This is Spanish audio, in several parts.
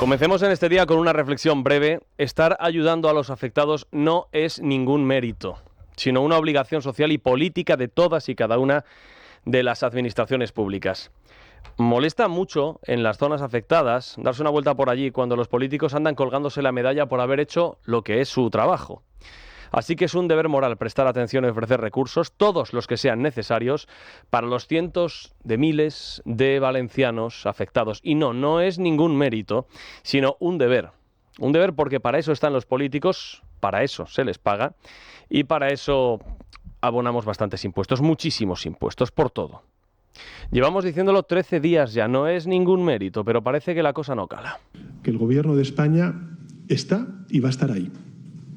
Comencemos en este día con una reflexión breve. Estar ayudando a los afectados no es ningún mérito, sino una obligación social y política de todas y cada una de las administraciones públicas. Molesta mucho en las zonas afectadas darse una vuelta por allí cuando los políticos andan colgándose la medalla por haber hecho lo que es su trabajo. Así que es un deber moral prestar atención y ofrecer recursos, todos los que sean necesarios, para los cientos de miles de valencianos afectados. Y no es ningún mérito, sino un deber. Un deber porque para eso están los políticos, para eso se les paga y para eso abonamos bastantes impuestos, muchísimos impuestos, por todo. Llevamos diciéndolo 13 días ya, no es ningún mérito, pero parece que la cosa no cala. Que el Gobierno de España está y va a estar ahí,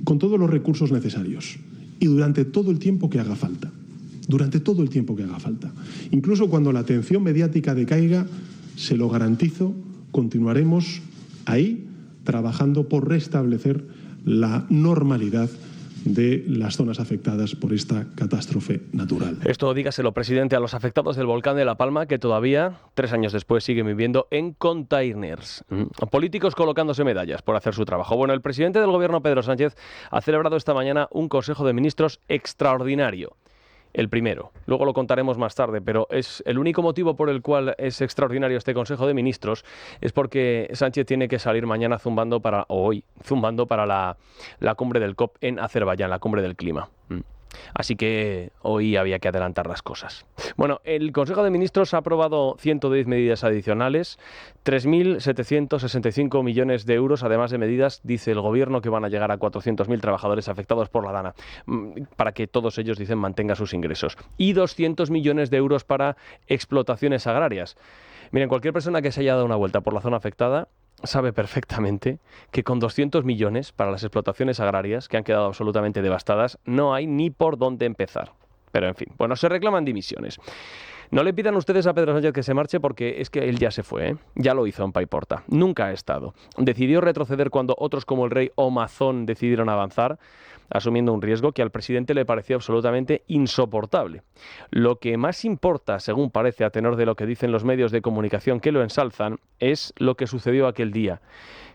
con todos los recursos necesarios y durante todo el tiempo que haga falta. Durante todo el tiempo que haga falta. Incluso cuando la atención mediática decaiga, se lo garantizo, continuaremos ahí trabajando por restablecer la normalidad de las zonas afectadas por esta catástrofe natural. Esto dígaselo, presidente, a los afectados del volcán de La Palma, que todavía, 3 años después, siguen viviendo en containers. Políticos colocándose medallas por hacer su trabajo. Bueno, el presidente del Gobierno, Pedro Sánchez, ha celebrado esta mañana un Consejo de Ministros extraordinario. El primero. Luego lo contaremos más tarde, pero es el único motivo por el cual es extraordinario este Consejo de Ministros es porque Sánchez tiene que salir mañana hoy zumbando para la cumbre del COP en Azerbaiyán, la cumbre del clima. Así que hoy había que adelantar las cosas. Bueno, el Consejo de Ministros ha aprobado 110 medidas adicionales, 3.765 millones de euros, además de medidas, dice el Gobierno, que van a llegar a 400.000 trabajadores afectados por la Dana, para que todos ellos, dicen, mantengan sus ingresos. Y 200 millones de euros para explotaciones agrarias. Miren, cualquier persona que se haya dado una vuelta por la zona afectada sabe perfectamente que con 200 millones para las explotaciones agrarias, que han quedado absolutamente devastadas, no hay ni por dónde empezar. Pero en fin, bueno, se reclaman dimisiones. No le pidan ustedes a Pedro Sánchez que se marche porque es que él ya se fue, ¿eh? Ya lo hizo en Paiporta. Nunca ha estado. Decidió retroceder cuando otros como el rey o Mazón decidieron avanzar, asumiendo un riesgo que al presidente le pareció absolutamente insoportable. Lo que más importa, según parece, a tenor de lo que dicen los medios de comunicación que lo ensalzan, es lo que sucedió aquel día,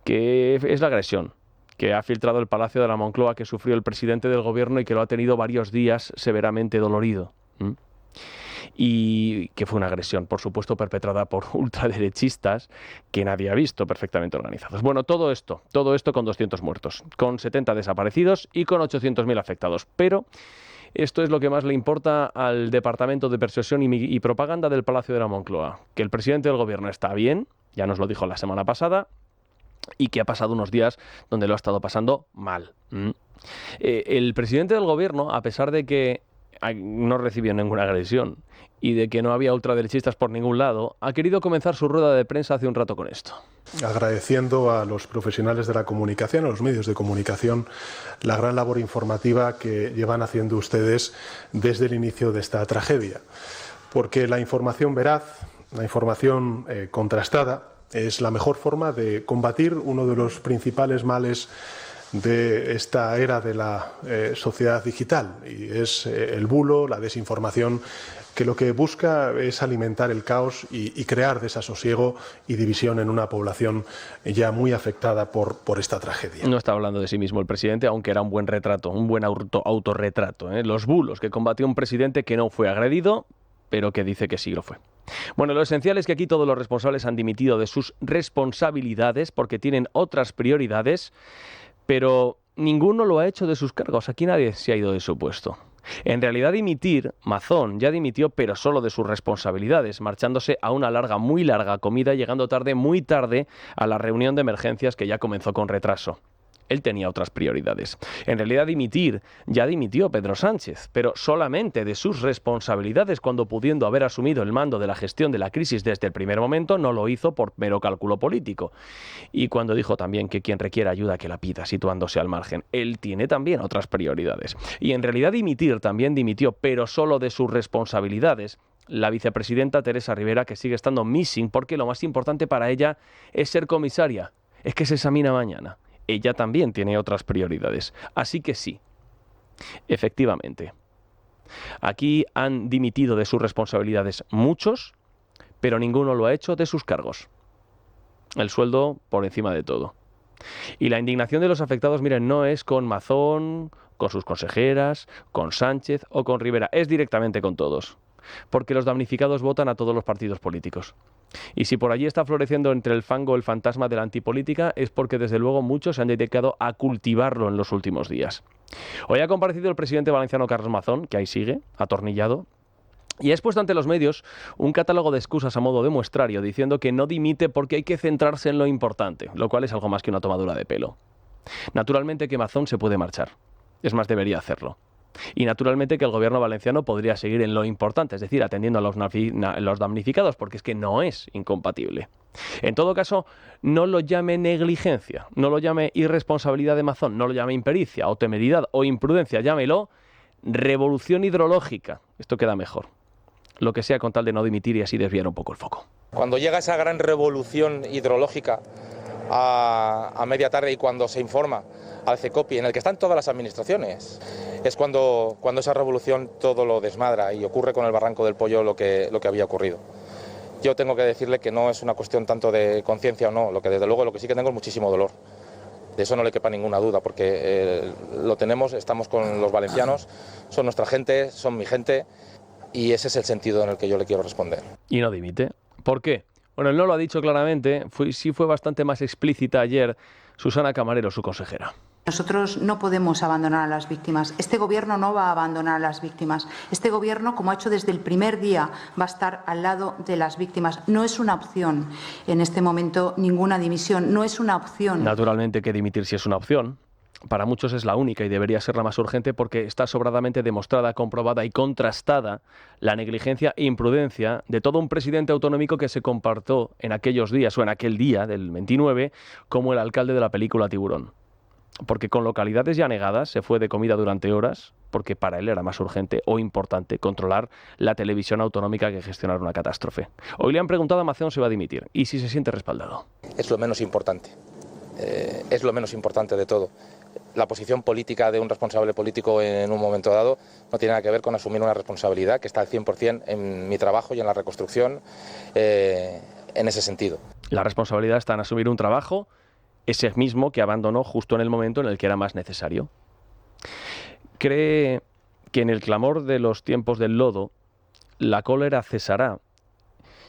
que es la agresión que ha filtrado el Palacio de la Moncloa, que sufrió el presidente del Gobierno y que lo ha tenido varios días severamente dolorido. Y que fue una agresión, por supuesto, perpetrada por ultraderechistas que nadie ha visto, perfectamente organizados. Bueno, todo esto con 200 muertos, con 70 desaparecidos y con 800.000 afectados. Pero esto es lo que más le importa al Departamento de Persuasión y Propaganda del Palacio de la Moncloa, que el presidente del Gobierno está bien, ya nos lo dijo la semana pasada, y que ha pasado unos días donde lo ha estado pasando mal. El presidente del Gobierno, a pesar de que no recibió ninguna agresión y de que no había ultraderechistas por ningún lado, ha querido comenzar su rueda de prensa hace un rato con esto. Agradeciendo a los profesionales de la comunicación, a los medios de comunicación, la gran labor informativa que llevan haciendo ustedes desde el inicio de esta tragedia. Porque la información veraz, la información contrastada, es la mejor forma de combatir uno de los principales males de esta era de la sociedad digital, y es el bulo, la desinformación, que lo que busca es alimentar el caos y crear desasosiego y división en una población ya muy afectada por esta tragedia. No está hablando de sí mismo el presidente, aunque era un buen retrato, un buen autorretrato, ¿eh? Los bulos que combatió un presidente que no fue agredido, pero que dice que sí lo fue. Bueno, lo esencial es que aquí todos los responsables han dimitido de sus responsabilidades porque tienen otras prioridades, pero ninguno lo ha hecho de sus cargos. Aquí nadie se ha ido de su puesto. En realidad Mazón ya dimitió, pero solo de sus responsabilidades, marchándose a una muy larga comida, llegando muy tarde a la reunión de emergencias que ya comenzó con retraso. Él tenía otras prioridades. En realidad ya dimitió Pedro Sánchez, pero solamente de sus responsabilidades, cuando, pudiendo haber asumido el mando de la gestión de la crisis desde el primer momento, no lo hizo por mero cálculo político. Y cuando dijo también que quien requiera ayuda que la pida, situándose al margen. Él tiene también otras prioridades. Y en realidad también dimitió, pero solo de sus responsabilidades, la vicepresidenta Teresa Rivera, que sigue estando missing porque lo más importante para ella es ser comisaria. Es que se examina mañana. Ella también tiene otras prioridades. Así que sí, efectivamente, aquí han dimitido de sus responsabilidades muchos, pero ninguno lo ha hecho de sus cargos. El sueldo por encima de todo. Y la indignación de los afectados, miren, no es con Mazón, con sus consejeras, con Sánchez o con Rivera, es directamente con todos. Porque los damnificados votan a todos los partidos políticos. Y si por allí está floreciendo entre el fango el fantasma de la antipolítica, es porque desde luego muchos se han dedicado a cultivarlo en los últimos días. Hoy ha comparecido el presidente valenciano Carlos Mazón, que ahí sigue, atornillado, y ha expuesto ante los medios un catálogo de excusas a modo de muestrario, diciendo que no dimite porque hay que centrarse en lo importante, lo cual es algo más que una tomadura de pelo. Naturalmente que Mazón se puede marchar. Es más, debería hacerlo. Y naturalmente que el gobierno valenciano podría seguir en lo importante, es decir, atendiendo a los damnificados, porque es que no es incompatible. En todo caso, no lo llame negligencia, no lo llame irresponsabilidad de Mazón, no lo llame impericia o temeridad o imprudencia, llámelo revolución hidrológica. Esto queda mejor. Lo que sea con tal de no dimitir y así desviar un poco el foco. Cuando llega esa gran revolución hidrológica a media tarde y cuando se informa al CECOPI, en el que están todas las administraciones, es cuando esa revolución todo lo desmadra y ocurre con el Barranco del Pollo lo que había ocurrido. Yo tengo que decirle que no es una cuestión tanto de conciencia o no, lo que desde luego lo que sí que tengo es muchísimo dolor. De eso no le quepa ninguna duda, porque lo tenemos, estamos con los valencianos, son nuestra gente, son mi gente, y ese es el sentido en el que yo le quiero responder. Y no dimite. ¿Por qué? Bueno, él no lo ha dicho claramente, sí fue bastante más explícita ayer Susana Camarero, su consejera. Nosotros no podemos abandonar a las víctimas. Este gobierno no va a abandonar a las víctimas. Este gobierno, como ha hecho desde el primer día, va a estar al lado de las víctimas. No es una opción en este momento ninguna dimisión. No es una opción. Naturalmente que dimitir sí es una opción. Para muchos es la única y debería ser la más urgente porque está sobradamente demostrada, comprobada y contrastada la negligencia e imprudencia de todo un presidente autonómico que se comportó en aquellos días o en aquel día del 29 como el alcalde de la película Tiburón. Porque con localidades ya negadas se fue de comida durante horas porque para él era más urgente o importante controlar la televisión autonómica que gestionar una catástrofe. Hoy le han preguntado a Mazón si va a dimitir y si se siente respaldado. Es lo menos importante. Es lo menos importante de todo. La posición política de un responsable político en un momento dado no tiene nada que ver con asumir una responsabilidad que está al 100% en mi trabajo y en la reconstrucción en ese sentido. La responsabilidad está en asumir un trabajo, ese mismo que abandonó justo en el momento en el que era más necesario. Cree que en el clamor de los tiempos del lodo, la cólera cesará,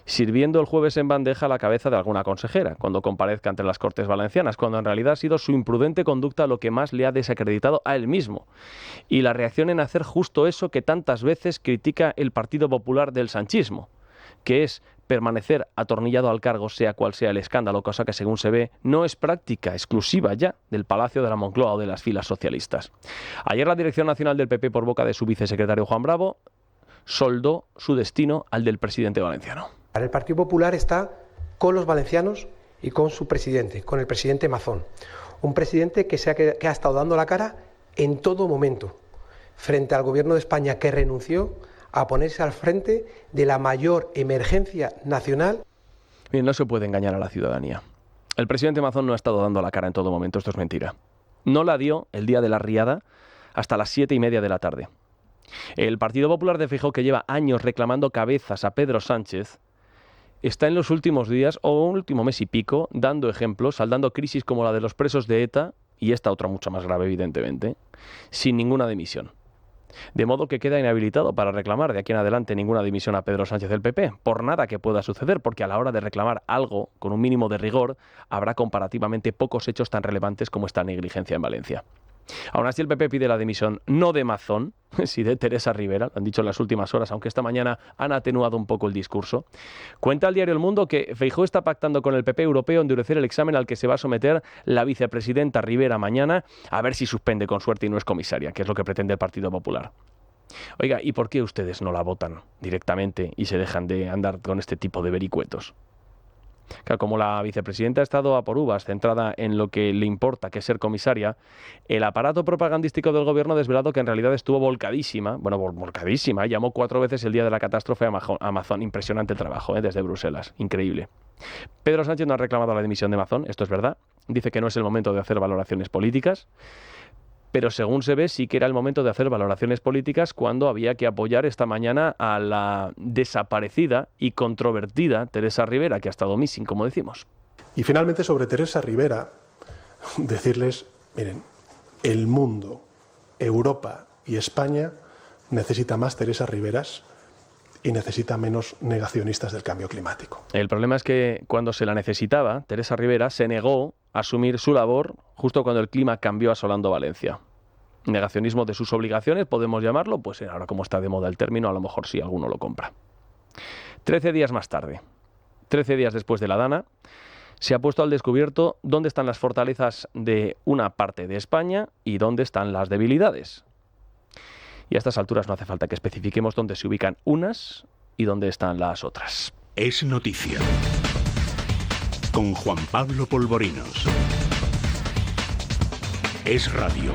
sirviendo el jueves en bandeja a la cabeza de alguna consejera, cuando comparezca ante las Cortes Valencianas, cuando en realidad ha sido su imprudente conducta lo que más le ha desacreditado a él mismo. Y la reacción en hacer justo eso que tantas veces critica el Partido Popular del sanchismo, que es permanecer atornillado al cargo sea cual sea el escándalo, cosa que según se ve no es práctica exclusiva ya del Palacio de la Moncloa o de las filas socialistas. Ayer la Dirección Nacional del PP, por boca de su vicesecretario Juan Bravo, soldó su destino al del presidente valenciano. El Partido Popular está con los valencianos y con su presidente, con el presidente Mazón. Un presidente que ha estado dando la cara en todo momento frente al gobierno de España, que renunció a ponerse al frente de la mayor emergencia nacional. Bien, no se puede engañar a la ciudadanía. El presidente Mazón no ha estado dando la cara en todo momento, esto es mentira. No la dio el día de la riada hasta las 7:30 de la tarde. El Partido Popular de Feijóo, que lleva años reclamando cabezas a Pedro Sánchez, está en los últimos días, o un último mes y pico, dando ejemplos, saldando crisis como la de los presos de ETA, y esta otra mucho más grave, evidentemente, sin ninguna dimisión. De modo que queda inhabilitado para reclamar de aquí en adelante ninguna dimisión a Pedro Sánchez del PP, por nada que pueda suceder, porque a la hora de reclamar algo con un mínimo de rigor, habrá comparativamente pocos hechos tan relevantes como esta negligencia en Valencia. Aún así el PP pide la dimisión no de Mazón, sí de Teresa Rivera, lo han dicho en las últimas horas, aunque esta mañana han atenuado un poco el discurso. Cuenta el diario El Mundo que Feijóo está pactando con el PP europeo endurecer el examen al que se va a someter la vicepresidenta Rivera mañana, a ver si suspende con suerte y no es comisaria, que es lo que pretende el Partido Popular. Oiga, ¿y por qué ustedes no la votan directamente y se dejan de andar con este tipo de vericuetos? Claro, como la vicepresidenta ha estado a por uvas, centrada en lo que le importa, que es ser comisaria, el aparato propagandístico del gobierno ha desvelado que en realidad estuvo volcadísima, llamó 4 veces el día de la catástrofe a Mazón. Impresionante el trabajo, desde Bruselas, increíble. Pedro Sánchez no ha reclamado la dimisión de Mazón, esto es verdad, dice que no es el momento de hacer valoraciones políticas, pero según se ve sí que era el momento de hacer valoraciones políticas cuando había que apoyar esta mañana a la desaparecida y controvertida Teresa Rivera, que ha estado missing, como decimos. Y finalmente, sobre Teresa Rivera, decirles, miren, el mundo, Europa y España necesita más Teresa Riveras y necesita menos negacionistas del cambio climático. El problema es que cuando se la necesitaba, Teresa Rivera se negó a asumir su labor justo cuando el clima cambió asolando Valencia. Negacionismo de sus obligaciones, podemos llamarlo, pues ahora como está de moda el término, a lo mejor sí alguno lo compra. 13 días más tarde, 13 días después de la Dana, se ha puesto al descubierto dónde están las fortalezas de una parte de España y dónde están las debilidades. Y a estas alturas no hace falta que especifiquemos dónde se ubican unas y dónde están las otras. Es noticia. Con Juan Pablo Polvorinos. Es radio.